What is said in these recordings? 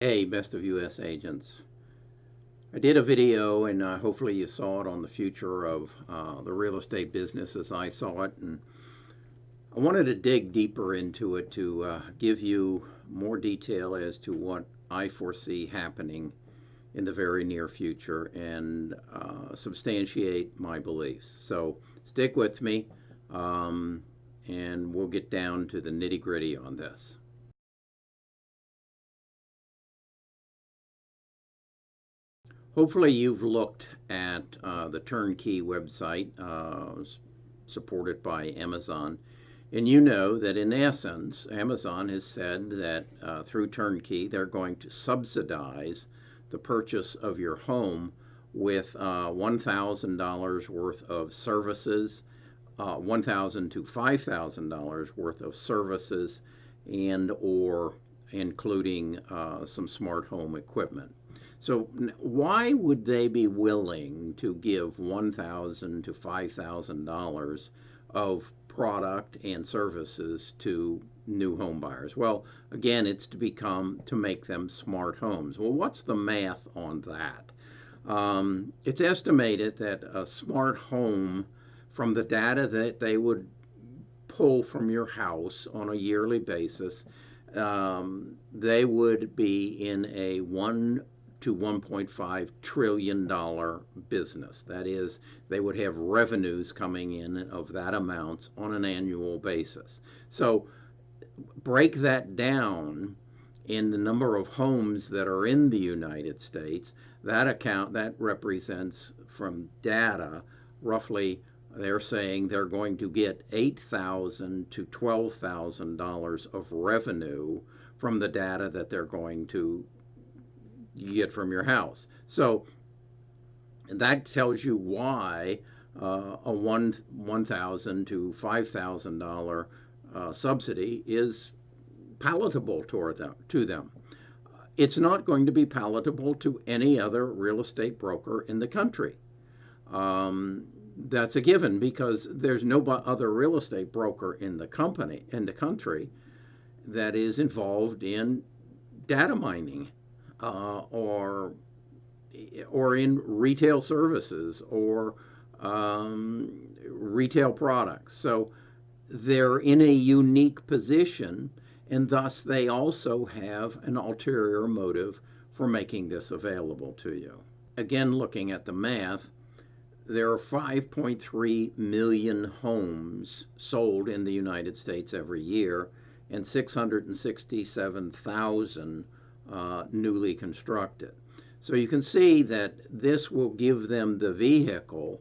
Hey, best of U.S. agents. I did a video, and hopefully you saw it, on the future of the real estate business as I saw it. And I wanted to dig deeper into it to give you more detail as to what I foresee happening in the very near future and substantiate my beliefs. So stick with me, um, and we'll get down to the nitty gritty on this. Hopefully, you've looked at the Turnkey website supported by Amazon, and you know that in essence, Amazon has said that through Turnkey, they're going to subsidize the purchase of your home with $1,000 worth of services, $1,000 to $5,000 worth of services, and or including some smart home equipment. So why would they be willing to give $1,000 to $5,000 of product and services to new home buyers? Well, again, it's to make them smart homes. Well, what's the math on that? It's estimated that a smart home, from the data that they would pull from your house on a yearly basis, they would be in a to $1.5 trillion business. That is, they would have revenues coming in of that amount on an annual basis. So break that down in the number of homes that are in the United States. That represents, from data, roughly, they're saying they're going to get $8,000 to $12,000 of revenue from the data that they're going to get from your house. So that tells you why a $1,000 to $5,000 subsidy is palatable to them. It's not going to be palatable to any other real estate broker in the country. That's a given, because there's no other real estate broker in the country that is involved in data mining, or in retail services, or retail products. So they're in a unique position, and thus they also have an ulterior motive for making this available to you. Again, looking at the math, there are 5.3 million homes sold in the United States every year, and 667,000 newly constructed. So you can see that this will give them the vehicle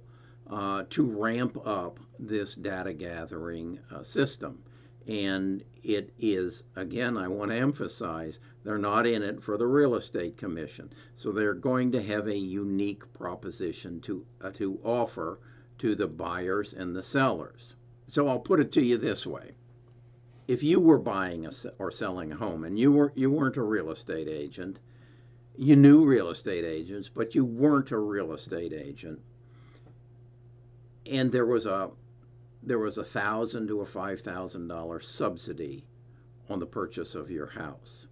to ramp up this data gathering system. And it is, again, I want to emphasize, they're not in it for the real estate commission. So they're going to have a unique proposition to offer to the buyers and the sellers. So I'll put it to you this way. If you were buying or selling a home, and you weren't a real estate agent, you knew real estate agents, but you weren't a real estate agent, and there was a $1,000 to a $5,000 subsidy on the purchase of your house.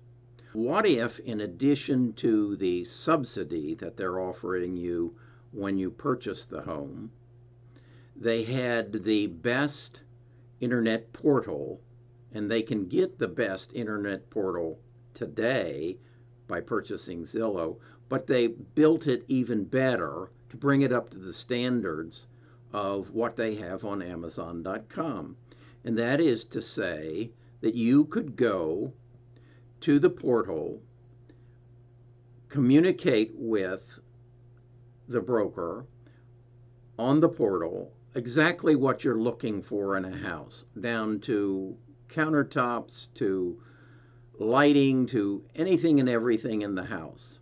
What if, in addition to the subsidy that they're offering you when you purchase the home, they had the best internet portal, and they can get the best internet portal today by purchasing Zillow, but they built it even better to bring it up to the standards of what they have on Amazon.com. And that is to say that you could go to the portal, communicate with the broker on the portal exactly what you're looking for in a house, down to countertops, to lighting, to anything and everything in the house.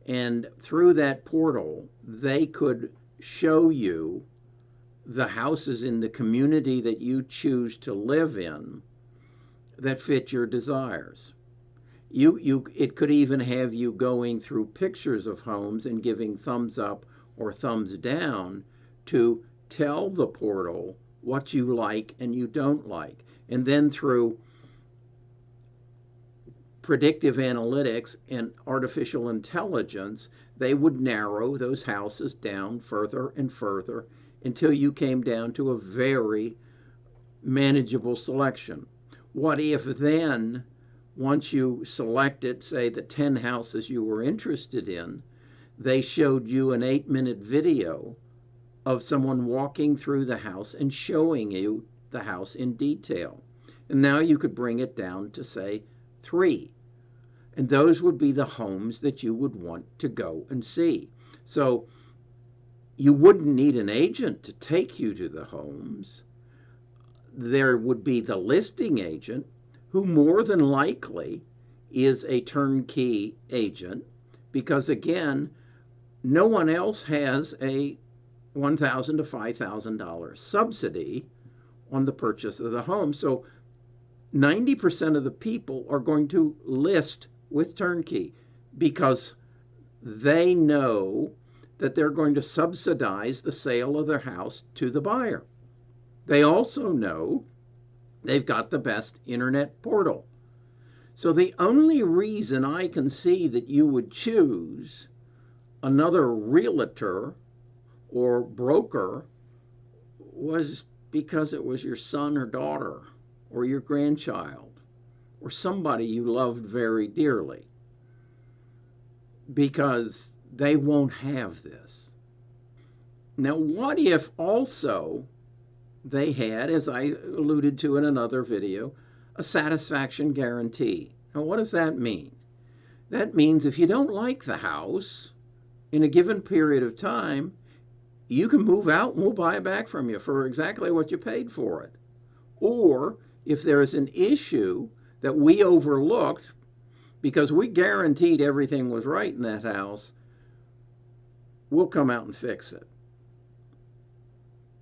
And through that portal, they could show you the houses in the community that you choose to live in that fit your desires. It could even have you going through pictures of homes and giving thumbs up or thumbs down to tell the portal what you like and you don't like. And then through predictive analytics and artificial intelligence, they would narrow those houses down further and further until you came down to a very manageable selection. What if then, once you selected, say, the 10 houses you were interested in, they showed you an 8-minute video of someone walking through the house and showing you the house in detail? And now you could bring it down to, say, 3. And those would be the homes that you would want to go and see. So you wouldn't need an agent to take you to the homes. There would be the listing agent, who more than likely is a turnkey agent, because again, no one else has a $1,000 to $5,000 subsidy on the purchase of the home. So 90% of the people are going to list with turnkey because they know that they're going to subsidize the sale of their house to the buyer. They also know they've got the best internet portal. So the only reason I can see that you would choose another realtor or broker was because it was your son or daughter or your grandchild or somebody you loved very dearly, because they won't have this. Now, what if also they had, as I alluded to in another video, a satisfaction guarantee? Now, what does that mean? That means if you don't like the house in a given period of time, you can move out and we'll buy it back from you for exactly what you paid for it. Or if there is an issue that we overlooked because we guaranteed everything was right in that house, we'll come out and fix it.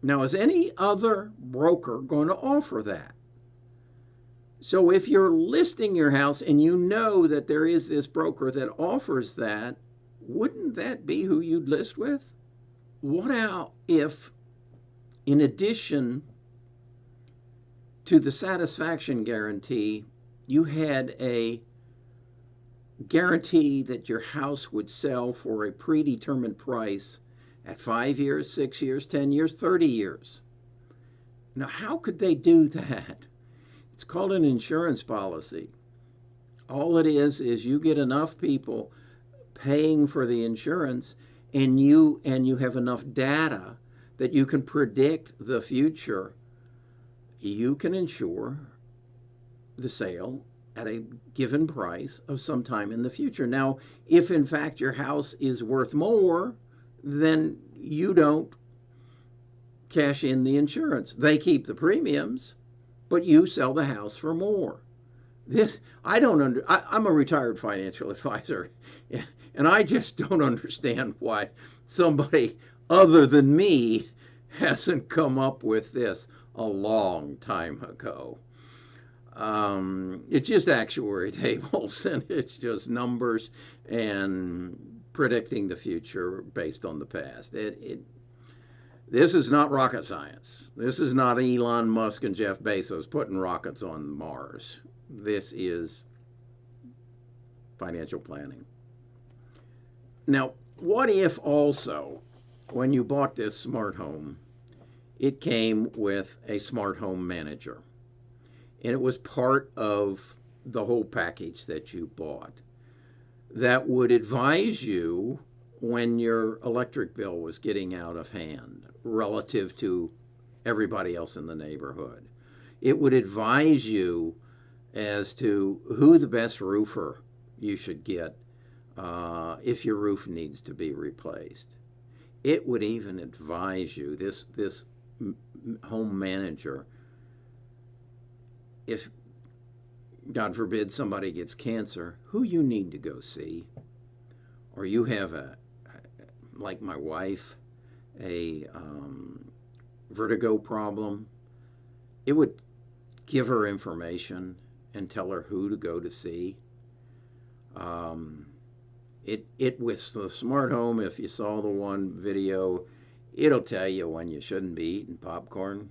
Now, is any other broker going to offer that? So if you're listing your house and you know that there is this broker that offers that, wouldn't that be who you'd list with? What if, in addition to the satisfaction guarantee, you had a guarantee that your house would sell for a predetermined price at 5 years, 6 years, 10 years, 30 years? Now, how could they do that? It's called an insurance policy. All it is you get enough people paying for the insurance, and you have enough data that you can predict the future. You can insure the sale at a given price of some time in the future. Now, if in fact your house is worth more, then you don't cash in the insurance. They keep the premiums, but you sell the house for more. I'm a retired financial advisor, and I just don't understand why somebody other than me hasn't come up with this a long time ago. It's just actuary tables, and it's just numbers and predicting the future based on the past. This is not rocket science. This is not Elon Musk and Jeff Bezos putting rockets on Mars. This is financial planning. Now, what if also, when you bought this smart home, it came with a smart home manager, and it was part of the whole package that you bought, that would advise you when your electric bill was getting out of hand relative to everybody else in the neighborhood. It would advise you as to who the best roofer you should get if your roof needs to be replaced. It would even advise you, this home manager, if God forbid somebody gets cancer, who you need to go see, or you have like my wife, a vertigo problem. It would give her information and tell her who to go to see. It with the smart home, if you saw the one video, it'll tell you when you shouldn't be eating popcorn.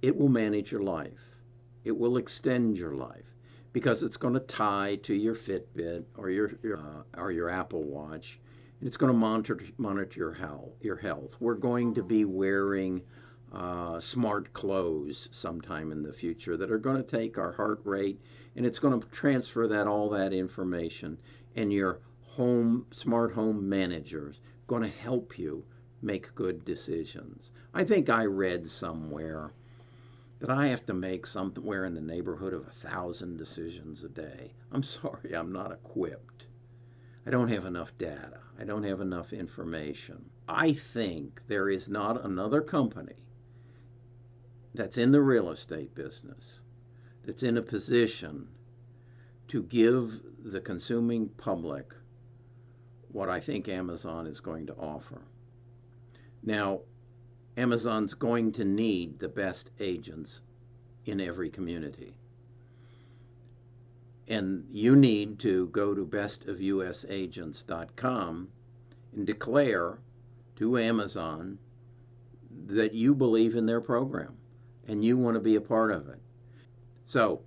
It will manage your life. It will extend your life because it's going to tie to your Fitbit or your Apple Watch. And it's going to monitor your health. We're going to be wearing smart clothes sometime in the future that are going to take our heart rate, and it's going to transfer all that information, and your smart home managers going to help you make good decisions. I think I read somewhere that I have to make somewhere in the neighborhood of 1,000 decisions a day. I'm sorry, I'm not equipped. I don't have enough data. I don't have enough information. I think there is not another company that's in the real estate business that's in a position to give the consuming public what I think Amazon is going to offer. Now, Amazon's going to need the best agents in every community. And you need to go to bestofusagents.com and declare to Amazon that you believe in their program and you want to be a part of it. So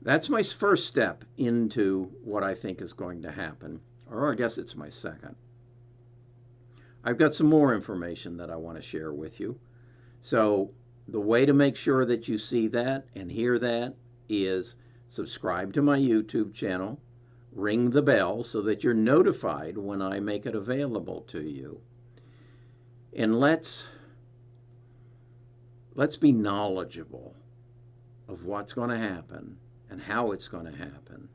that's my first step into what I think is going to happen, or I guess it's my second. I've got some more information that I want to share with you. So the way to make sure that you see that and hear that is subscribe to my YouTube channel, ring the bell so that you're notified when I make it available to you. And let's be knowledgeable of what's going to happen and how it's going to happen.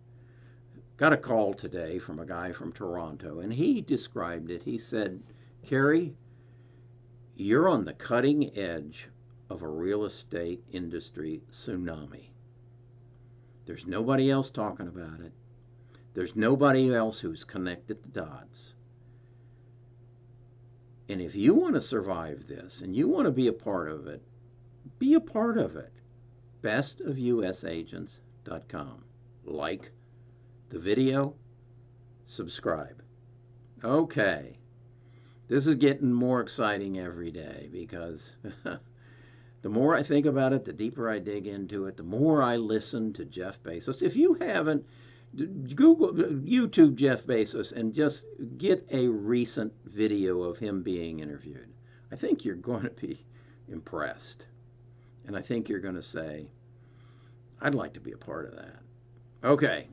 Got a call today from a guy from Toronto, and he described it. He said, Kerry, you're on the cutting edge of a real estate industry tsunami. There's nobody else talking about it. There's nobody else who's connected the dots. And if you want to survive this and you want to be a part of it, be a part of it. bestofusagents.com. Like the video, subscribe. Okay. This is getting more exciting every day because the more I think about it, the deeper I dig into it, the more I listen to Jeff Bezos. If you haven't, Google, YouTube Jeff Bezos and just get a recent video of him being interviewed. I think you're going to be impressed. And I think you're going to say, I'd like to be a part of that. Okay,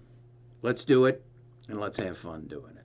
let's do it, and let's have fun doing it.